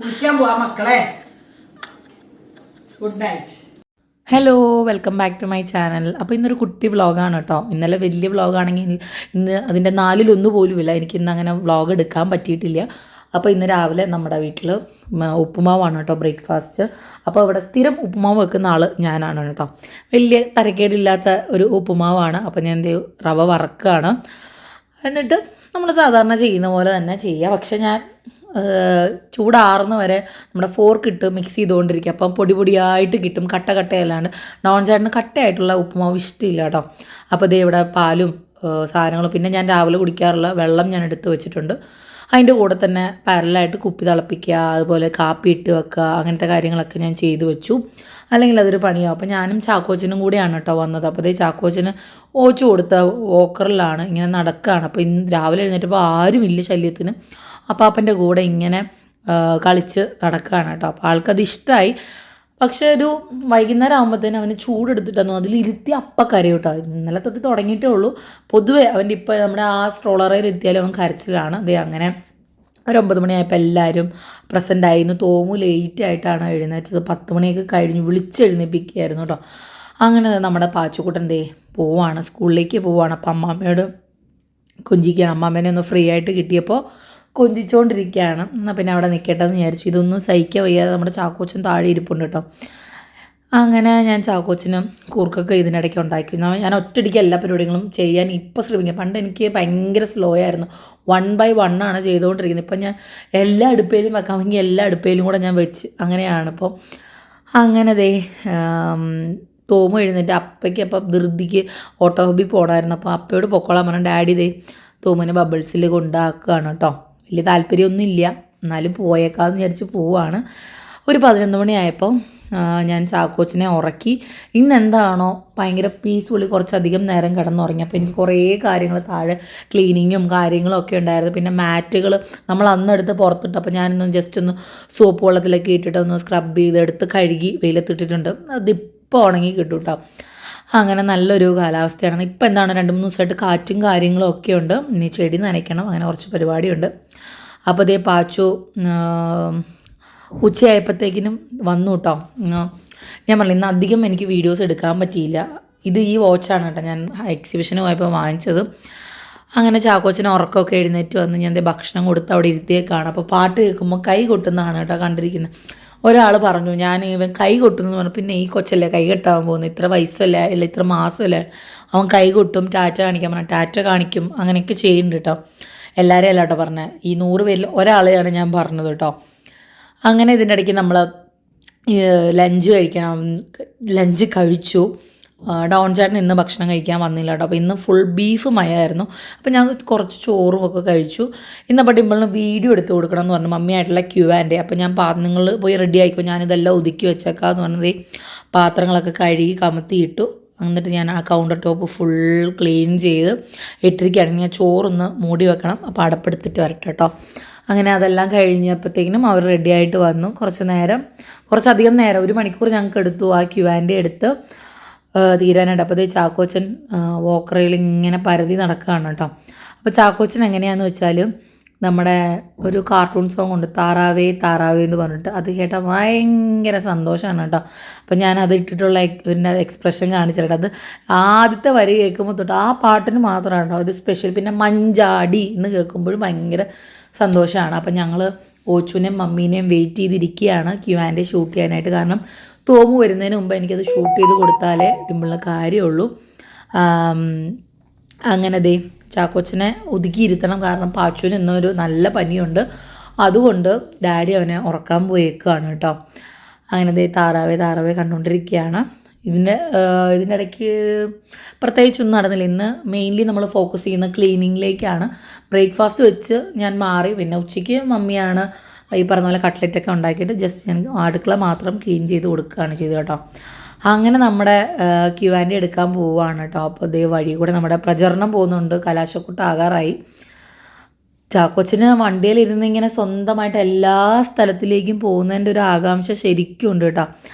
കുളിക്കാൻ പോവാ മക്കളെ. Good night. Hello, welcome back to my channel. അപ്പോൾ ഇന്നൊരു കുട്ടി വ്ളോഗാണ് കേട്ടോ. ഇന്നലെ വലിയ വ്ളോഗാണെങ്കിൽ ഇന്ന് അതിൻ്റെ നാലിലൊന്നു പോലുമില്ല. എനിക്കിന്ന് അങ്ങനെ വ്ളോഗ് എടുക്കാൻ പറ്റിയിട്ടില്ല. അപ്പോൾ ഇന്ന് രാവിലെ നമ്മുടെ വീട്ടിൽ ഉപ്പുമാവാണ് കേട്ടോ ബ്രേക്ക്ഫാസ്റ്റ്. അപ്പോൾ ഇവിടെ സ്ഥിരം ഉപ്പുമാവ് വെക്കുന്ന ആൾ ഞാനാണ് കേട്ടോ. വലിയ തരക്കേടില്ലാത്ത ഒരു ഉപ്പുമാവാണ്. അപ്പോൾ ഞാൻ റവ വറക്കുകയാണ്. എന്നിട്ട് നമ്മൾ സാധാരണ ചെയ്യുന്ന പോലെ തന്നെ ചെയ്യുക. പക്ഷെ ഞാൻ ചൂടാറുന്ന വരെ നമ്മുടെ ഫോർക്ക് ഇട്ട് മിക്സ് ചെയ്തുകൊണ്ടിരിക്കുക. അപ്പം പൊടി പൊടിയായിട്ട് കിട്ടും, കട്ട കട്ടയല്ലാണ്ട്. ഡോൺ ചേട്ടന് കട്ടയായിട്ടുള്ള ഉപ്പുമാവ് ഇഷ്ടമില്ല കേട്ടോ. അപ്പോൾ ദേ ഇവിടെ പാലും സാധനങ്ങളും, പിന്നെ ഞാൻ രാവിലെ കുടിക്കാറുള്ള വെള്ളം ഞാൻ എടുത്ത് വെച്ചിട്ടുണ്ട്. അതിൻ്റെ കൂടെ തന്നെ പാരലായിട്ട് കുപ്പി തിളപ്പിക്കുക, അതുപോലെ കാപ്പി ഇട്ട് വെക്കുക, അങ്ങനത്തെ കാര്യങ്ങളൊക്കെ ഞാൻ ചെയ്തു വെച്ചു. അല്ലെങ്കിൽ അതൊരു പണിയാവും. അപ്പോൾ ഞാനും ചാക്കോച്ചനും കൂടിയാണ് കേട്ടോ വന്നത്. അപ്പോൾ അതേ ചാക്കോച്ചന് ഓച്ചു കൊടുത്ത വോക്കറിലാണ് ഇങ്ങനെ നടക്കുകയാണ്. അപ്പോൾ ഇന്ന് രാവിലെ എഴുന്നേറ്റപ്പോൾ ആരുമില്ല ശല്യത്തിന്. അപ്പാപ്പൻ്റെ കൂടെ ഇങ്ങനെ കളിച്ച് നടക്കുകയാണ് കേട്ടോ. അപ്പോൾ ആൾക്കത് ഇഷ്ടമായി. പക്ഷേ ഒരു വൈകുന്നേരം ആകുമ്പോഴത്തേനും അവന് ചൂടെടുത്തിട്ടൊന്നും അതിലിരുത്തി കരയും കേട്ടോ. ഇന്നലെ തൊട്ട് തുടങ്ങിയിട്ടേ ഉള്ളൂ. പൊതുവേ അവൻ്റെ ഇപ്പോൾ നമ്മുടെ ആ സ്ട്രോളറയിൽ ഇരുത്തിയാലും അവൻ കരച്ചിലാണ്. അതേ അങ്ങനെ ഒരു 9 മണിയായപ്പോൾ എല്ലാവരും പ്രസൻ്റായിരുന്നു. തോമു ലേറ്റായിട്ടാണ് എഴുന്നേറ്റത്. 10 മണിയൊക്കെ കഴിഞ്ഞ് വിളിച്ചെഴുന്നേൽപ്പിക്കുകയായിരുന്നു കേട്ടോ. അങ്ങനെ നമ്മുടെ പാച്ചുക്കുട്ടൻ പോവാണ്, സ്കൂളിലേക്ക് പോവാണ്. അപ്പം അമ്മാമ്മയോട് കൊഞ്ചിക്കുകയാണ്. അമ്മാമ്മേനെ ഒന്ന് ഫ്രീ ആയിട്ട് കിട്ടിയപ്പോൾ കൊഞ്ചിച്ചുകൊണ്ടിരിക്കുകയാണ്. എന്നാൽ പിന്നെ അവിടെ നിൽക്കട്ടെ എന്ന് വിചാരിച്ചു. ഇതൊന്നും സഹിക്കാൻ വയ്യാതെ നമ്മുടെ ചാക്കോച്ചൻ താഴെ ഇരിപ്പുണ്ട് കേട്ടോ. അങ്ങനെ ഞാൻ ചാക്കോച്ചിന് കൂർക്കൊക്കെ ഇതിനിടയ്ക്ക് ഉണ്ടാക്കി. ഞാൻ ഒറ്റയടിക്ക് എല്ലാ പരിപാടികളും ചെയ്യാൻ ഇപ്പോൾ ശ്രമിക്കുക. പണ്ട് എനിക്ക് ഭയങ്കര സ്ലോ ആയിരുന്നു. 1 by 1 ആണ് ചെയ്തുകൊണ്ടിരിക്കുന്നത്. ഇപ്പം ഞാൻ എല്ലാ അടുപ്പയിലും വെക്കാമെങ്കിൽ എല്ലാ അടുപ്പയിലും കൂടെ ഞാൻ വെച്ച് അങ്ങനെയാണ് ഇപ്പോൾ. അങ്ങനെ തോമു എഴുന്നേറ്റ് അപ്പയ്ക്ക് അപ്പം ധൃതിക്ക് ഓട്ടോ ഹോബി പോകണമായിരുന്നു. അപ്പോൾ അപ്പയോട് പൊക്കോളാൻ പറഞ്ഞു. ഡാഡി തോമുവിനെ ബബിൾസിൽ കൊണ്ടാക്കുകയാണ് കേട്ടോ. വലിയ താല്പര്യമൊന്നും ഇല്ല, എന്നാലും പോയേക്കാമെന്ന് വിചാരിച്ച് പോവുകയാണ്. ഒരു 11 മണിയായപ്പോൾ ഞാൻ ചാക്കോച്ചിനെ ഉറക്കി. ഇന്നെന്താണോ ഭയങ്കര പീസ്ഫുള്ളി കുറച്ചധികം നേരം കിടന്നുറങ്ങി. അപ്പോൾ എനിക്ക് കുറേ കാര്യങ്ങൾ താഴെ ക്ലീനിങ്ങും കാര്യങ്ങളും ഒക്കെ ഉണ്ടായിരുന്നു. പിന്നെ മാറ്റുകൾ നമ്മൾ അന്നെടുത്ത് പുറത്തിട്ടപ്പോൾ ഞാനൊന്ന് ജസ്റ്റ് ഒന്ന് സോപ്പ് വെള്ളത്തിലൊക്കെ ഇട്ടിട്ട് ഒന്ന് സ്ക്രബ് ചെയ്തെടുത്ത് കഴുകി വെയിലത്തിട്ടിട്ടുണ്ട്. അതിപ്പോൾ ഉണങ്ങി കിട്ടും കേട്ടോ. അങ്ങനെ നല്ലൊരു കാലാവസ്ഥയാണ്. ഇപ്പം എന്താണ് 2-3 ദിവസമായിട്ട് കാറ്റും കാര്യങ്ങളും ഒക്കെ ഉണ്ട്. ഇനി ചെടി നനയ്ക്കണം, അങ്ങനെ കുറച്ച് പരിപാടിയുണ്ട്. അപ്പോൾ പാച്ചു ഉച്ചയായപ്പോഴത്തേക്കിനും വന്നു കേട്ടോ. ഞാൻ പറഞ്ഞു ഇന്ന് അധികം എനിക്ക് വീഡിയോസ് എടുക്കാൻ പറ്റിയില്ല. ഈ വാച്ചാണ് കേട്ടോ ഞാൻ എക്സിബിഷന് പോയപ്പോൾ വാങ്ങിച്ചത്. അങ്ങനെ ചാക്കോച്ചന് ഉറക്കമൊക്കെ എഴുന്നേറ്റ് വന്ന് ഞാൻ ഭക്ഷണം കൊടുത്ത് അവിടെ ഇരുത്തിയേക്കാണ്. അപ്പോൾ പാട്ട് കേൾക്കുമ്പോൾ കൈ കൊട്ടുന്നതാണ് കേട്ടോ കണ്ടിരിക്കുന്നത്. ഒരാൾ പറഞ്ഞു ഞാൻ ഇവൻ കൈ കൊട്ടുന്നു പറഞ്ഞു. പിന്നെ ഈ കൊച്ചല്ലേ കൈ കെട്ടാൻ പോകുന്നത്, ഇത്ര വയസ്സല്ലേ അല്ല ഇത്ര മാസമല്ലേ, അവൻ കൈ കൊട്ടും ടാറ്റ കാണിക്കാൻ പറഞ്ഞു. ടാറ്റ കാണിക്കും, അങ്ങനെയൊക്കെ ചെയ്യുന്നുണ്ട് കേട്ടോ. എല്ലാവരെയും അല്ല കേട്ടോ പറഞ്ഞത്, ഈ 100 പേരിൽ ഒരാളെയാണ് ഞാൻ പറഞ്ഞത് കേട്ടോ. അങ്ങനെ ഇതിൻ്റെ ഇടയ്ക്ക് നമ്മൾ ലഞ്ച് കഴിക്കണം. ലഞ്ച് കഴിച്ചു. ഡോൺ ചേട്ടൻ ഇന്ന് ഭക്ഷണം കഴിക്കാൻ വന്നില്ല കേട്ടോ. അപ്പോൾ ഇന്ന് ഫുൾ ബീഫ് മയമായിരുന്നു. അപ്പോൾ ഞാൻ കുറച്ച് ചോറും ഒക്കെ കഴിച്ചു. ഇന്നപ്പോൾ ഡിമ്പിളിന് വീഡിയോ എടുത്ത് കൊടുക്കണം എന്ന് പറഞ്ഞു, മമ്മിയായിട്ടുള്ള Q&A. അപ്പോൾ ഞാൻ നിങ്ങൾ പോയി റെഡി ആയിക്കോ, ഞാനിതെല്ലാം ഒതുക്കി വെച്ചേക്കാമെന്ന് പറഞ്ഞത്. പാത്രങ്ങളൊക്കെ കഴുകി കമത്തിയിട്ടു. എന്നിട്ട് ഞാൻ ആ കൗണ്ടർ ടോപ്പ് ഫുൾ ക്ലീൻ ചെയ്ത് ഇട്ടിരിക്കുകയാണ്. ഞാൻ ചോറൊന്ന് മൂടി വെക്കണം. അപ്പോൾ അടപ്പെടുത്തിട്ട് വരട്ടെ കേട്ടോ. അങ്ങനെ അതെല്ലാം കഴിഞ്ഞപ്പോഴത്തേക്കിനും അവർ റെഡി ആയിട്ട് വന്നു. കുറച്ചധികം നേരം 1 മണിക്കൂർ ഞങ്ങൾക്ക് എടുത്തു ആ Q&A എടുത്ത് തീരാനായിട്ട്. അപ്പോൾ ചാക്കോച്ചൻ വോക്കറയിൽ ഇങ്ങനെ പരതി നടക്കുകയാണ് കേട്ടോ. അപ്പോൾ ചാക്കോച്ചൻ എങ്ങനെയാണെന്ന് വെച്ചാൽ നമ്മുടെ ഒരു കാർട്ടൂൺ സോങ് ഉണ്ട്, താറാവേ താറാവേ എന്ന് പറഞ്ഞിട്ട്. അത് കേട്ടാൽ ഭയങ്കര സന്തോഷമാണ് കേട്ടോ. അപ്പോൾ ഞാൻ അത് ഇട്ടിട്ടുള്ള ഒരു എക്സ്പ്രഷൻ കാണിച്ചിട്ട് അത് ആദ്യത്തെ വരി കേൾക്കുമ്പോൾ തൊട്ട് ആ പാട്ടിന് മാത്രമാണ് കേട്ടോ ഒരു സ്പെഷ്യൽ. പിന്നെ മഞ്ചാടി എന്ന് കേൾക്കുമ്പോഴും ഭയങ്കര സന്തോഷമാണ്. അപ്പം ഞങ്ങൾ ഓച്ചുവിനെയും മമ്മീനെയും വെയിറ്റ് ചെയ്തിരിക്കുകയാണ് Q&A ഷൂട്ട് ചെയ്യാനായിട്ട്. കാരണം തോമു വരുന്നതിന് മുമ്പ് എനിക്കത് ഷൂട്ട് ചെയ്ത് കൊടുത്താലേ ഡിമ്പിളിന് കാര്യമുള്ളൂ. അങ്ങനെ ചാക്കോച്ചനെ ഒതുക്കിയിരുത്തണം. കാരണം പാച്ചുവിന് ഇന്നൊരു നല്ല പനിയുണ്ട്. അതുകൊണ്ട് ഡാഡി അവനെ ഉറക്കാൻ പോയേക്കാണ് കേട്ടോ. അങ്ങനെ താറാവേ താറാവേ കണ്ടുകൊണ്ടിരിക്കുകയാണ്. ഇതിൻ്റെ ഇടയ്ക്ക് പ്രത്യേകിച്ചൊന്നും നടന്നില്ല. ഇന്ന് മെയിൻലി നമ്മൾ ഫോക്കസ് ചെയ്യുന്ന ക്ലീനിങ്ങിലേക്കാണ്. ബ്രേക്ക്ഫാസ്റ്റ് വെച്ച് ഞാൻ മാറി. പിന്നെ ഉച്ചയ്ക്ക് മമ്മിയാണ് ഈ പറഞ്ഞ പോലെ കട്ട്ലറ്റൊക്കെ ഉണ്ടാക്കിയിട്ട് ജസ്റ്റ് ഞാൻ അടുക്കള മാത്രം ക്ലീൻ ചെയ്ത് കൊടുക്കുകയാണ് ചെയ്തത് കേട്ടോ. അങ്ങനെ നമ്മുടെ Q&A എടുക്കാൻ പോവുകയാണ് കേട്ടോ. അപ്പോൾ വഴി കൂടെ നമ്മുടെ പ്രചരണം പോകുന്നുണ്ട്. കലാശക്കൊട്ട് ആകാറായി. ചാക്കോച്ചന് വണ്ടിയിലിരുന്ന് ഇങ്ങനെ സ്വന്തമായിട്ട് എല്ലാ സ്ഥലത്തിലേക്കും പോകുന്നതിൻ്റെ ഒരു ആകാംക്ഷ ശരിക്കും ഉണ്ട് കേട്ടോ.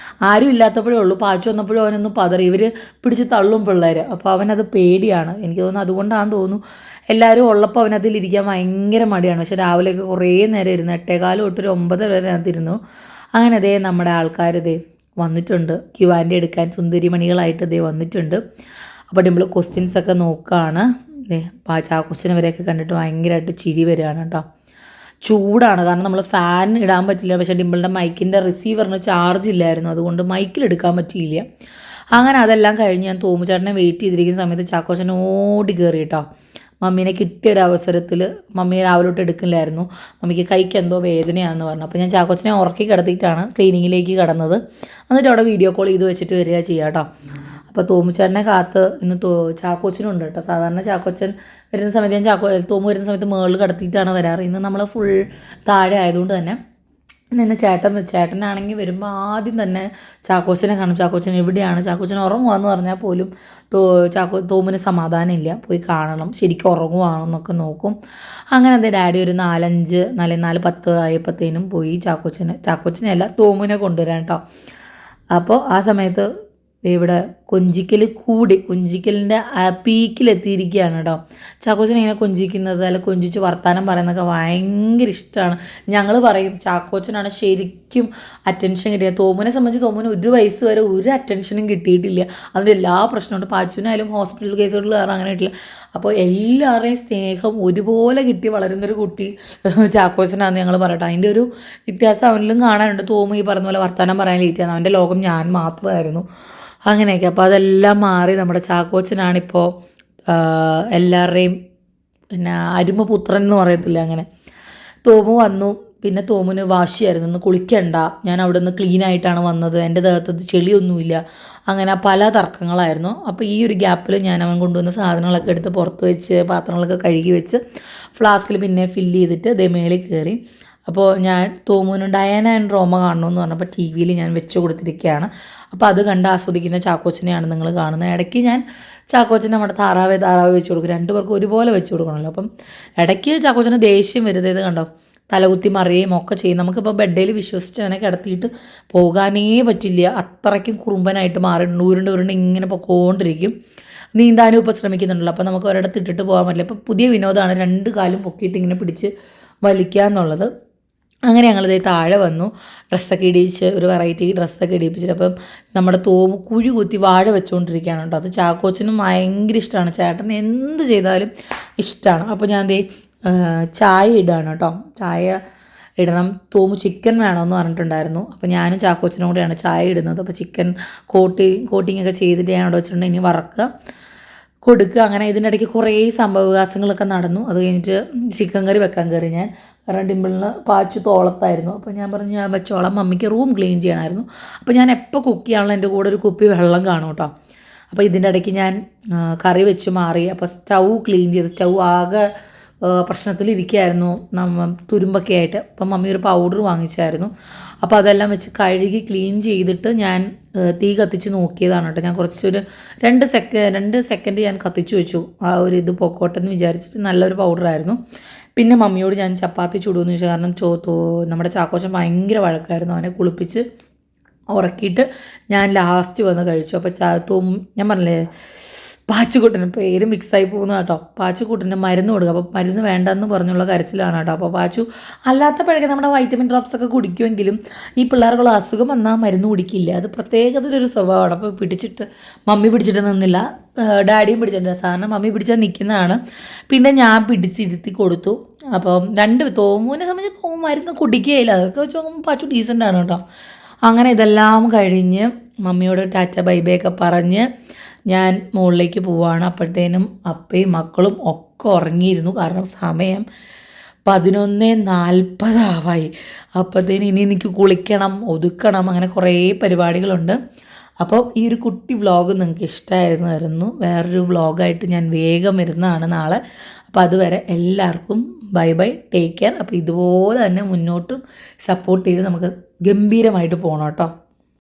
ആരും ഇല്ലാത്തപ്പോഴേ ഉള്ളൂ. പാച്ചു വന്നപ്പോഴും അവനൊന്ന് പതറി. ഇവർ പിടിച്ച് തള്ളും പിള്ളേർ. അപ്പോൾ അവനത് പേടിയാണ്. എനിക്ക് തോന്നുന്നു അതുകൊണ്ടാണെന്ന് തോന്നുന്നു. എല്ലാവരും ഉള്ളപ്പോൾ അവനതിലിരിക്കാൻ ഭയങ്കര മടിയാണ്. പക്ഷെ രാവിലെയൊക്കെ കുറേ നേരം ഇരുന്നു. 8:15 തൊട്ട് ഒരു 9 വരെ അതിരുന്നു. അങ്ങനെ അതേ നമ്മുടെ ആൾക്കാർ ഇതേ വന്നിട്ടുണ്ട്. ക്യുവാൻ്റെ എടുക്കാൻ സുന്ദരിമണികളായിട്ട് ഇതേ വന്നിട്ടുണ്ട്. അപ്പോൾ ഡിമ്പിൾ ക്വസ്റ്റ്യൻസൊക്കെ നോക്കുകയാണ്. ചാക്കോച്ചനെ വരെയൊക്കെ കണ്ടിട്ട് ഭയങ്കരമായിട്ട് ചിരി വരികയാണ് കേട്ടോ. ചൂടാണ്, കാരണം നമ്മൾ ഫാൻ ഇടാൻ പറ്റില്ല. പക്ഷേ ഡിമ്പിളിൻ്റെ മൈക്കിൻ്റെ റിസീവറിന് ചാർജ് ഇല്ലായിരുന്നു, അതുകൊണ്ട് മൈക്കിലെടുക്കാൻ പറ്റിയില്ല. അങ്ങനെ അതെല്ലാം കഴിഞ്ഞ് ഞാൻ തോമുചേട്ടനെ വെയിറ്റ് ചെയ്തിരിക്കുന്ന സമയത്ത് ചാക്കോച്ചൻ ഓടി കയറി കേട്ടോ. മമ്മീനെ കിട്ടിയൊരവസരത്തിൽ മമ്മി രാവിലെ തൊട്ട് എടുക്കില്ലായിരുന്നു. മമ്മിക്ക് കൈക്ക് എന്തോ വേദനയാണെന്ന് പറഞ്ഞു. അപ്പോൾ ഞാൻ ചാക്കോച്ചനെ ഉറക്കി കിടത്തിയിട്ടാണ് ക്ലീനിങ്ങിലേക്ക് കടന്നത്. എന്നിട്ട് അവിടെ വീഡിയോ കോൾ ചെയ്ത് വെച്ചിട്ട് വരിക ചെയ്യുക കേട്ടോ. അപ്പോൾ തോമുച്ചേട്ടനെ കാത്ത് ഇന്ന് ചാക്കോച്ചനുണ്ട് കേട്ടോ. സാധാരണ ചാക്കോച്ചൻ വരുന്ന സമയത്ത് ഞാൻ തോമു വരുന്ന സമയത്ത് മേളിൽ കടത്തിയിട്ടാണ് വരാറ്. ഇന്ന് നമ്മൾ ഫുൾ താഴെ ആയതുകൊണ്ട് തന്നെ ഇന്ന് ചേട്ടനാണെങ്കിൽ വരുമ്പോൾ ആദ്യം തന്നെ ചാക്കോച്ചനെ കാണും. ചാക്കോച്ചൻ എവിടെയാണ്, ചാക്കോച്ചൻ ഉറങ്ങുവാന്ന് പറഞ്ഞാൽ പോലും തോമിന് സമാധാനമില്ല. പോയി കാണണം, ശരിക്കും ഉറങ്ങുവാണെന്നൊക്കെ നോക്കും. അങ്ങനെ അത് ഡാഡി ഒരു 4:10 ആയപ്പോഴത്തേനും പോയി ചാക്കോച്ചനെയല്ല തോമിനെ കൊണ്ടുവരാൻ കേട്ടോ. അപ്പോൾ ആ സമയത്ത് ഇവിടെ കൊഞ്ചിക്കലിൻ്റെ പീക്കിലെത്തിയിരിക്കുകയാണ് കേട്ടോ. ചാക്കോച്ചനെ ഇങ്ങനെ കൊഞ്ചിക്കുന്നത്, അല്ല കൊഞ്ചിച്ച് വർത്താനം പറയുന്നതൊക്കെ ഭയങ്കര ഇഷ്ടമാണ്. ഞങ്ങൾ പറയും ചാക്കോച്ചനാണ് ശരിക്കും അറ്റൻഷൻ കിട്ടിയത്. തോമുനെ സംബന്ധിച്ച് തോമുന് 1 വയസ്സ് വരെ ഒരു അറ്റൻഷനും കിട്ടിയിട്ടില്ല. അതിൻ്റെ എല്ലാ പ്രശ്നമുണ്ട്. പാച്ചുവിനായാലും ഹോസ്പിറ്റൽ കേസുകളിൽ കയറാൻ അങ്ങനെ കിട്ടില്ല. അപ്പോൾ എല്ലാവരുടെയും സ്നേഹം ഒരുപോലെ കിട്ടി വളരുന്നൊരു കുട്ടി ചാക്കോച്ചനാണെന്ന് ഞങ്ങൾ പറയട്ടെ. അതിൻ്റെ ഒരു വ്യത്യാസം അവനിലും കാണാനുണ്ട്. തോമു ഈ പറഞ്ഞ പോലെ വർത്താനം പറയാൻ ലേറ്റാണ്. അവൻ്റെ ലോകം ഞാൻ മാത്രമായിരുന്നു. അങ്ങനെയൊക്കെ. അപ്പോൾ അതെല്ലാം മാറി നമ്മുടെ ചാക്കോച്ചനാണിപ്പോൾ എല്ലാവരുടെയും പിന്നെ അരുമപുത്രൻ എന്ന് പറയത്തില്ല, അങ്ങനെ. തോമു വന്നു. പിന്നെ തോമുന് വാശിയായിരുന്നു, ഇന്ന് കുളിക്കണ്ട, ഞാൻ അവിടെ നിന്ന് ക്ലീനായിട്ടാണ് വന്നത്, എൻ്റെ ദേഹത്ത് ചെളിയൊന്നുമില്ല, അങ്ങനെ പല തർക്കങ്ങളായിരുന്നു. അപ്പോൾ ഈ ഒരു ഗ്യാപ്പിൽ ഞാൻ അവൻ കൊണ്ടുവന്ന സാധനങ്ങളൊക്കെ എടുത്ത് പുറത്ത് വെച്ച് പാത്രങ്ങളൊക്കെ കഴുകി വെച്ച് ഫ്ലാസ്കിൽ പിന്നെ ഫില്ല് ചെയ്തിട്ട് ദേ മേളിൽ കയറി. അപ്പോൾ ഞാൻ തോമുന് ഡയാന ആൻഡ് റോമ കാണണമെന്ന് പറഞ്ഞപ്പോൾ TV ഞാൻ വെച്ച് കൊടുത്തിരിക്കുകയാണ്. അപ്പോൾ അത് കണ്ട് ആസ്വദിക്കുന്ന ചാക്കോച്ചനെയാണ് നിങ്ങൾ കാണുന്നത്. ഇടയ്ക്ക് ഞാൻ ചാക്കോച്ചനെ നമ്മുടെ താറാവ് വെച്ച് കൊടുക്കും. 2 പേർക്കും ഒരുപോലെ വെച്ച് കൊടുക്കണമല്ലോ. അപ്പം ഇടയ്ക്ക് ചാക്കോച്ചന് ദേഷ്യം വരുന്നത് ഇത് കണ്ടോ, തലകുത്തി മറിയുകയും ഒക്കെ ചെയ്യും. നമുക്കിപ്പോൾ ബെഡിൽ വിശ്വസിച്ച് അവനെ കിടത്തിയിട്ട് പോകാനേ പറ്റില്ല. അത്രയ്ക്കും കുറുമ്പനായിട്ട് മാറിയിട്ടുണ്ട്. ഉരുണ്ട് ഇങ്ങനെ പൊക്കോണ്ടിരിക്കും. നീന്താനും ഇപ്പോൾ ശ്രമിക്കുന്നുണ്ടല്ലോ. അപ്പോൾ നമുക്ക് ഒരിടത്ത് ഇട്ടിട്ട് പോകാൻ പറ്റില്ല. അപ്പോൾ പുതിയ വിനോദമാണ് 2 കാലും പൊക്കിയിട്ട് ഇങ്ങനെ പിടിച്ച് വലിക്കുക എന്നുള്ളത്. അങ്ങനെ ഞങ്ങളിത് താഴെ വന്നു. ഡ്രസ്സൊക്കെ ഇടിയിച്ച് ഒരു വെറൈറ്റി ഡ്രസ്സൊക്കെ ഇടിയിപ്പിച്ചിട്ട് അപ്പം നമ്മുടെ തോമു കുഴി കുത്തി വാഴ വെച്ചുകൊണ്ടിരിക്കുകയാണ് കേട്ടോ. അത് ചാക്കോച്ചനും ഭയങ്കര ഇഷ്ടമാണ്. ചേട്ടന് എന്ത് ചെയ്താലും ഇഷ്ടമാണ്. അപ്പോൾ ഞാൻ ചായ ഇടുകയാണ് കേട്ടോ. ചായ ഇടണം. തോമു ചിക്കൻ വേണമെന്ന് പറഞ്ഞിട്ടുണ്ടായിരുന്നു. അപ്പോൾ ഞാനും ചാക്കോച്ചനും കൂടെയാണ് ചായ ഇടുന്നത്. അപ്പോൾ ചിക്കൻ കോട്ടിങ് ഒക്കെ ചെയ്തിട്ട് ഞാൻ അവിടെ വെച്ചിട്ടുണ്ടെങ്കിൽ ഇനി വറക്കുക കൊടുക്കുക. അങ്ങനെ ഇതിൻ്റെ ഇടയ്ക്ക് കുറേ സംഭവവികാസങ്ങളൊക്കെ നടന്നു. അത് കഴിഞ്ഞിട്ട് ചിക്കൻ കറി വെക്കാൻ കയറി ഞാൻ. കാരണം ഡിമ്പിളിന് പാച്ചു തോളത്തായിരുന്നു. അപ്പോൾ ഞാൻ പറഞ്ഞു ഞാൻ വെച്ചോളാം, മമ്മിക്ക് റൂം ക്ലീൻ ചെയ്യണമായിരുന്നു. അപ്പോൾ ഞാൻ എപ്പോൾ കുക്ക് ചെയ്യാനുള്ള എൻ്റെ കൂടെ ഒരു കുപ്പി വെള്ളം കാണും കേട്ടോ. അപ്പോൾ ഇതിൻ്റെ ഇടയ്ക്ക് ഞാൻ കറി വെച്ച് മാറി. അപ്പോൾ സ്റ്റൗ ക്ലീൻ ചെയ്ത്, സ്റ്റൗ ആകെ പ്രശ്നത്തിലിരിക്കുകയായിരുന്നു, തുരുമ്പൊക്കെ ആയിട്ട്. അപ്പം മമ്മി ഒരു പൗഡർ വാങ്ങിച്ചായിരുന്നു. അപ്പോൾ അതെല്ലാം വെച്ച് കഴുകി ക്ലീൻ ചെയ്തിട്ട് ഞാൻ തീ കത്തിച്ച് നോക്കിയതാണ് കേട്ടോ. ഞാൻ കുറച്ചൊരു 2 സെക്കൻഡ് ഞാൻ കത്തിച്ച് വെച്ചു. ആ ഒരു ഇത് പൊക്കോട്ടെ എന്ന് വിചാരിച്ചിട്ട്. നല്ലൊരു പൗഡറായിരുന്നു. പിന്നെ മമ്മിയോട് ഞാൻ ചപ്പാത്തി ചുടുമെന്ന് ചോദിച്ചു. കാരണം നമ്മുടെ ചാക്കോച്ചൻ ഭയങ്കര വഴക്കായിരുന്നു. അവനെ കുളിപ്പിച്ച് ഉറക്കിയിട്ട് ഞാൻ ലാസ്റ്റ് വന്ന് കഴിച്ചു. അപ്പോൾ ഞാൻ പറഞ്ഞില്ലേ പാച്ചുക്കുട്ടന് പേര് മിക്സായി പോകുന്നു കേട്ടോ. പാച്ചുക്കുട്ടന് മരുന്ന് കൊടുക്കുക. അപ്പോൾ മരുന്ന് വേണ്ടെന്ന് പറഞ്ഞുള്ള കരച്ചിലാണ് കേട്ടോ. അപ്പോൾ പാച്ചു അല്ലാത്തപ്പോഴൊക്കെ നമ്മുടെ വൈറ്റമിൻ ഡ്രോപ്സ് ഒക്കെ കുടിക്കുമെങ്കിലും ഈ പിള്ളേർക്കുള്ള അസുഖം വന്നാൽ മരുന്ന് കുടിക്കില്ല. അത് പ്രത്യേകതയൊരു സ്വഭാവമാണ്. അപ്പോൾ മമ്മി പിടിച്ചിട്ട് നിന്നില്ല, ഡാഡിയും പിടിച്ചിട്ടില്ല. സാധാരണ മമ്മി പിടിച്ചാൽ നിൽക്കുന്നതാണ്. പിന്നെ ഞാൻ പിടിച്ചിരുത്തി കൊടുത്തു. അപ്പോൾ തോമുവിനെ സംബന്ധിച്ച് തോമു മരുന്ന് കുടിക്കുകയില്ല. അതൊക്കെ വെച്ച് നോക്കുമ്പോൾ പാച്ചു ഡീസൻ്റാണ് കേട്ടോ. അങ്ങനെ ഇതെല്ലാം കഴിഞ്ഞ് മമ്മിയോട് ടാറ്റ ബൈ ബൈ ഒക്കെ പറഞ്ഞ് ഞാൻ മുകളിലേക്ക് പോവുകയാണ്. അപ്പോഴത്തേനും അപ്പയും മക്കളും ഒക്കെ ഉറങ്ങിയിരുന്നു. കാരണം സമയം 11:40 ആവായി. അപ്പോഴത്തേനും ഇനി എനിക്ക് കുളിക്കണം, ഒതുക്കണം, അങ്ങനെ കുറേ പരിപാടികളുണ്ട്. അപ്പോൾ ഈ ഒരു കുട്ടി വ്ളോഗ് നിങ്ങൾക്ക് ഇഷ്ടമായിരുന്നു. വേറൊരു വ്ളോഗായിട്ട് ഞാൻ വേഗം വരുന്നതാണ് നാളെ. അപ്പോൾ അതുവരെ എല്ലാവർക്കും ബൈ ബൈ, ടേക്ക് കെയർ. അപ്പോൾ ഇതുപോലെ തന്നെ മുന്നോട്ടും സപ്പോർട്ട് ചെയ്ത് നമുക്ക് ഗംഭീരമായിട്ട് പോകണം കേട്ടോ.